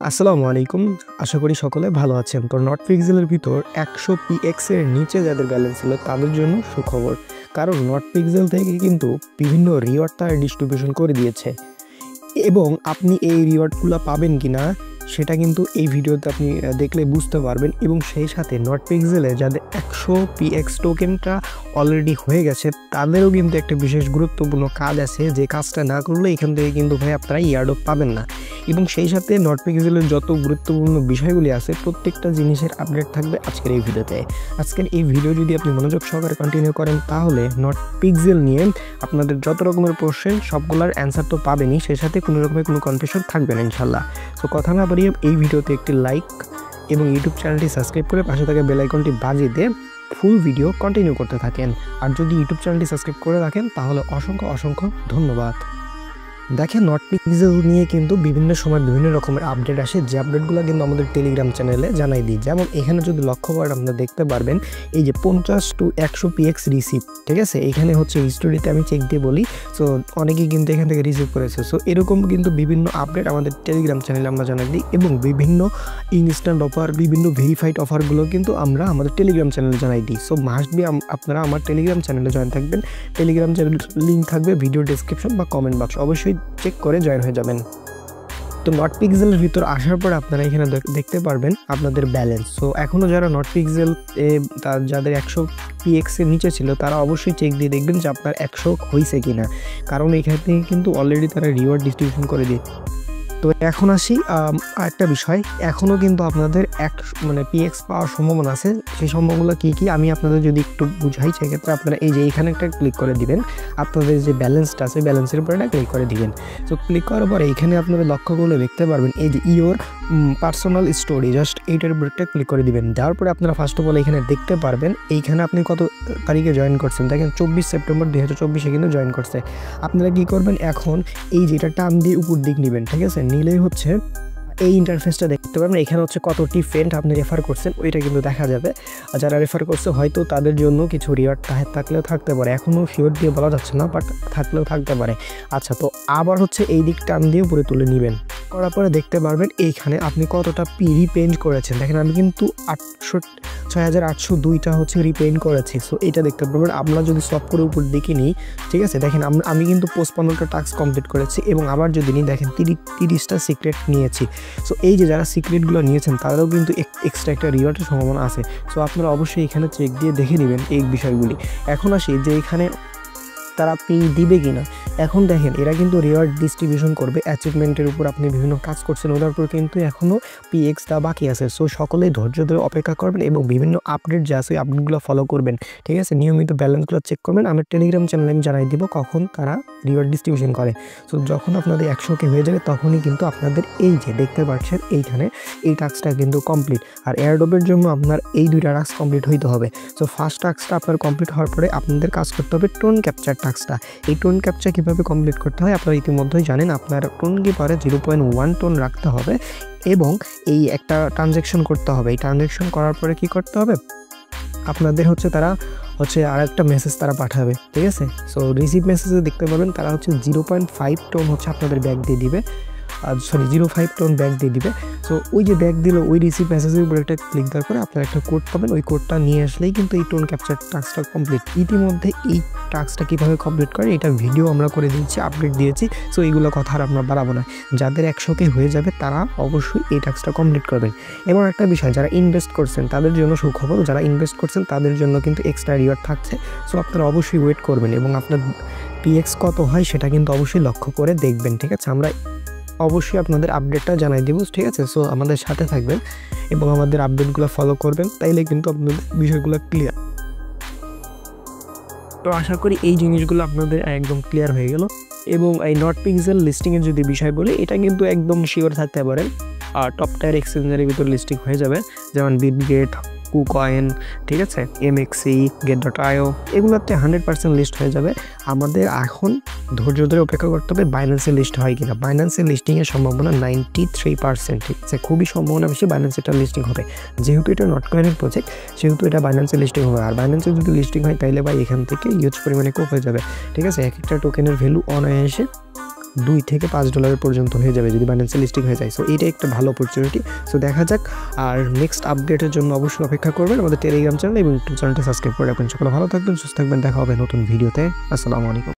আসসালামু আলাইকুম। আশা করি সকলে ভালো আছেন। তো নট পিক্সেলের ভিতর 100 পিএক্স এর নিচে যাদের ব্যালেন্স ছিল তাদের জন্য সুখবর। কারণ নট পিক্সেল থেকে কিন্তু বিভিন্ন রিওয়ার্ড তারা ডিস্ট্রিবিউশন করে দিয়েছে এবং আপনি এই রিওয়ার্ডগুলো পাবেন কিনা সেটা কিন্তু এই ভিডিওতে আপনি দেখলে বুঝতে পারবেন। এবং সেই সাথে নট পিক্সেলে যাদের 100 পিএক্স টোকেনটা অলরেডি হয়ে গেছে তাদেরও কিন্তু একটা বিশেষ গুরুত্বপূর্ণ কাজ আছে, যে কাজটা না করলে এখান থেকে কিন্তু ভাই আপনারা ইয়ারড্রপ পাবেন না। এবং সেই সাথে নট পিক্সেলের যত গুরুত্বপূর্ণ বিষয়গুলি আছে প্রত্যেকটা জিনিসের আপডেট থাকবে আজকের এই ভিডিওতে। আজকের এই ভিডিও যদি আপনি মনোযোগ সহকারে কন্টিনিউ করেন তাহলে নট পিক্সেল নিয়ে আপনাদের যত রকমের প্রশ্ন সবগুলোর অ্যান্সার তো পাবেনই, সেই সাথে কোনো রকমের কোনো কনফিউশন থাকবে না ইনশাল্লাহ। সো কথা না বাড়িয়ে এই ভিডিওতে একটি লাইক এবং ইউটিউব চ্যানেলটি সাবস্ক্রাইব করে পাশে থাকা বেল আইকনটি বাজিয়ে দিয়ে ফুল ভিডিও কন্টিনিউ করতে থাকেন। আর যদি ইউটিউব চ্যানেলটি সাবস্ক্রাইব করে রাখেন তাহলে অসংখ্য ধন্যবাদ। দেখেন, নট পিক্সেল নিয়ে কিন্তু বিভিন্ন সময় বিভিন্ন রকমের আপডেট আসে, যে আপডেটগুলো কিন্তু আমাদের টেলিগ্রাম চ্যানেলে জানাই দিই। যেমন এখানে যদি লক্ষ্য করেন আপনারা দেখতে পারবেন এই যে 50 to 100 পিএক্স রিসিভ, ঠিক আছে। এখানে হচ্ছে হিস্টোরিতে আমি চেক দিয়ে বলি, সো অনেকেই কিন্তু এখান থেকে রিসিভ করেছে। সো এরকম কিন্তু বিভিন্ন আপডেট আমাদের টেলিগ্রাম চ্যানেলে আমরা জানাই দিই এবং বিভিন্ন ইনস্ট্যান্ট অফার, বিভিন্ন ভেরিফাইড অফারগুলো কিন্তু আমরা আমাদের টেলিগ্রাম চ্যানেলে জানাই দিই। সো মাস্ট বি আপনারা আমার টেলিগ্রাম চ্যানেলে জয়েন থাকবেন। টেলিগ্রাম চ্যানেল লিঙ্ক থাকবে ভিডিও ডেসক্রিপশন বা কমেন্ট বক্স, অবশ্যই চেক করে জয়েন হয়ে যাবেন। তো নট পিক্সেলের ভিতর আসার পর আপনারা এখানে দেখতে পারবেন আপনাদের ব্যালেন্স। সো এখনও যারা নট পিক্সেল যাদের 100 পিএক্স এর নিচে ছিল তারা অবশ্যই চেক দিয়ে দেখবেন যে আপনার 100 হয়েছে কিনা, কারণ এখান থেকে কিন্তু অলরেডি তারা রিওয়ার্ড ডিস্ট্রিবিউশন করে দিয়ে। তো এখন আসি একটা বিষয়, এখনও কিন্তু আপনাদের পিএক্স পাওয়ার সম্ভাবনা আছে। সেই সম্ভাবনাগুলো কী আমি আপনাদের যদি একটু বুঝাই, সেক্ষেত্রে আপনারা এই যে এখানে একটা ক্লিক করে দিবেন, আপনাদের যে ব্যালেন্সটা আছে ব্যালেন্সের উপরে একটা ক্লিক করে দিবেন। তো ক্লিক করার পরে এইখানে আপনারা লক্ষ্য করলে দেখতে পারবেন এই যে ইওর পার্সোনাল স্টোরি, জাস্ট এইটার উপরে একটা ক্লিক করে দিবেন। দেওয়ার পরে আপনারা ফার্স্ট অফ অল এখানে দেখতে পারবেন এইখানে আপনি কত তারিখে জয়েন করছেন। দেখেন 24 সেপ্টেম্বর 2024 কিন্তু জয়েন করছে। আপনারা কী করবেন, এখন এই যেটা টান দিয়ে উপর দিক নেবেন, ঠিক আছে। নিলেই হচ্ছে এই ইন্টারফেসটা দেখতে পাবেন। এখানে হচ্ছে কতটি ফ্রেন্ড আপনি রেফার করছেন ওইটা কিন্তু দেখা যাবে। আর যারা রেফার করছে হয়তো তাদের জন্য কিছু রিওয়ার্ড থাকলেও থাকতে পারে, এখনও শিওর দিয়ে বলা যাচ্ছে না, বাট থাকলেও থাকতে পারে। আচ্ছা, তো আবার হচ্ছে এই দিক টান দিয়ে উপরে তুলে নেবেন, করার পরে দেখতে পারবেন এইখানে আপনি কতটা রিপেইন্ট করেছেন। দেখেন আমি কিন্তু 6802টা হচ্ছে রিপেইন্ট করেছি। সো এটা দেখতে পারবেন। আমরা যদি সব করে উপর দিকে নিই, ঠিক আছে, দেখেন আমি কিন্তু 55টা টাস্ক কমপ্লিট করেছি এবং আবার যদি নিই দেখেন 30টা সিক্রেট নিয়েছি। সো এই যে যারা সিক্রেটগুলো নিয়েছেন তাদেরও কিন্তু এক্সট্রা একটা রিওয়ার্ডের সম্ভাবনা আছে। সো আপনারা অবশ্যই এখানে চেক দিয়ে দেখে নেবেন এই বিষয়গুলি। এখন আসি যে এখানে তারা দিবে কিনা। এখন দেখেন এরা কিন্তু রিওয়ার্ড ডিস্ট্রিবিউশন করবে অ্যাচিভমেন্টের উপর, আপনি বিভিন্ন কাজ করছেন ওটার উপর কিন্তু এখনও পিএক্স দেওয়া বাকি আছে। সো সকলেই ধৈর্য ধরে অপেক্ষা করবেন এবং বিভিন্ন আপডেট যা আছে ওই আপডেটগুলো ফলো করবেন, ঠিক আছে। নিয়মিত ব্যালেন্সগুলো চেক করবেন। আমার টেলিগ্রাম চ্যানেলে আমি জানাই দিব কখন তারা রিওয়ার্ড ডিস্ট্রিবিউশন করে। সো যখন আপনাদের 100K হয়ে যাবে তখনই কিন্তু আপনাদের এই যে দেখতে পাচ্ছেন এইখানে এই টাস্কটা কিন্তু কমপ্লিট। আর এয়ারড্রপের জন্য আপনার এই 2টা টাস্ক কমপ্লিট হইতে হবে। সো ফার্স্ট টাস্কটা আপনার কমপ্লিট হওয়ার পরে আপনাদের কাজ করতে হবে টোন ক্যাপচার টাস্কটা। এই টোন ক্যাপচার কীভাবে কমপ্লিট করতে হয় আপনারা ইতিমধ্যেই জানেন। আপনার টোন কিপারে 0.1 টোন রাখতে হবে এবং এই একটা ট্রানজ্যাকশন করতে হবে। এই ট্রানজ্যাকশন করার পরে কি করতে হবে, আপনাদের হচ্ছে তারা হচ্ছে আর একটা মেসেজ তারা পাঠাবে, ঠিক আছে। সো রিসিভ মেসেজে দেখতে পাবেন তারা হচ্ছে 0.5 টোন হচ্ছে আপনাদের ব্যাক দিয়ে দিবে, 0.5 টোন ব্যাক দিয়ে দিবে। সো ওই যে ব্যাক দিল ওই রিসিভ মেসেজের উপরে একটা ক্লিক দেওয়ার পরে আপনারা একটা কোড পাবেন, ওই কোডটা নিয়ে আসলেই কিন্তু এই টোন ক্যাপচার টাস্কটা কমপ্লিট। ইতিমধ্যে এই টাস্কটা কীভাবে কমপ্লিট করে এটা ভিডিও আমরা করে দিয়েছি, আপডেট দিয়েছি। সো এইগুলো কথা আর আমরা বাড়াবো না। যাদের 100K হয়ে যাবে তারা অবশ্যই এই টাস্কটা কমপ্লিট করবেন। এবং একটা বিষয়, যারা ইনভেস্ট করছেন তাদের জন্য সুখবর, যারা ইনভেস্ট করছেন তাদের জন্য কিন্তু এক্সট্রা রিওয়ার্ড থাকছে। সো আপনারা অবশ্যই ওয়েট করবেন এবং আপনার পিএক্স কত হয় সেটা কিন্তু অবশ্যই লক্ষ্য করে দেখবেন, ঠিক আছে। আমরা অবশ্যই আপনাদের আপডেটটা জানাই দেবো, ঠিক আছে। সো আমাদের সাথে থাকবেন এবং আমাদের আপডেটগুলো ফলো করবেন, তাইলে কিন্তু আপনাদের বিষয়গুলো ক্লিয়ার। তো আশা করি এই জিনিসগুলো আপনাদের একদম ক্লিয়ার হয়ে গেল। এবং এই নট পিক্সেল লিস্টিংয়ের যদি বিষয় বলি, এটা কিন্তু একদম শিওর থাকতে পারেন আর টপ টায়ার এক্সচেঞ্জের ভিতর লিস্টিং হয়ে যাবে, যেমন বিটগেট, কুকয়েন, ঠিক আছে, MXC, Get.io, এগুলোতে 100% লিস্ট হয়ে যাবে। আমাদের এখন ধৈর্য ধরে অপেক্ষা করতে হবে বাইন্যান্সের লিস্ট হয় কিনা। বাইন্যান্সের লিস্টিংয়ের সম্ভাবনা 93%, ঠিক আছে। খুবই সম্ভাবনা বেশি বাইন্যান্সের লিস্টিং হবে, যেহেতু এটা নট কয়েনের প্রজেক্ট সেহেতু এটা বাইন্যান্সের লিস্টিং হবে। আর বাইন্যান্সের যদি লিস্টিং হয় তাইলে ভাই এখান থেকে হিউজ পরিমাণে কোপ হয়ে যাবে, ঠিক আছে। এক একটা টোকেনের ভ্যালু অনায়াসে $2 থেকে $5 পর্যন্ত হয়ে যাবে যদি বাইন্যান্সে লিস্টিং হয়ে যায়। সো এইটা একটা ভালো অপরচুনিটি। সো দেখা যাক। আর নেক্সট আপডেটের জন্য অবশ্যই অপেক্ষা করবেন। আমাদের টেলিগ্রাম চ্যানেল এবং ইউটিউব চ্যানেলটা সাবস্ক্রাইব করে রাখবেন। সকলে ভালো থাকবেন, সুস্থ থাকবেন। দেখা হবে নতুন ভিডিওতে। আসসালামু আলাইকুম।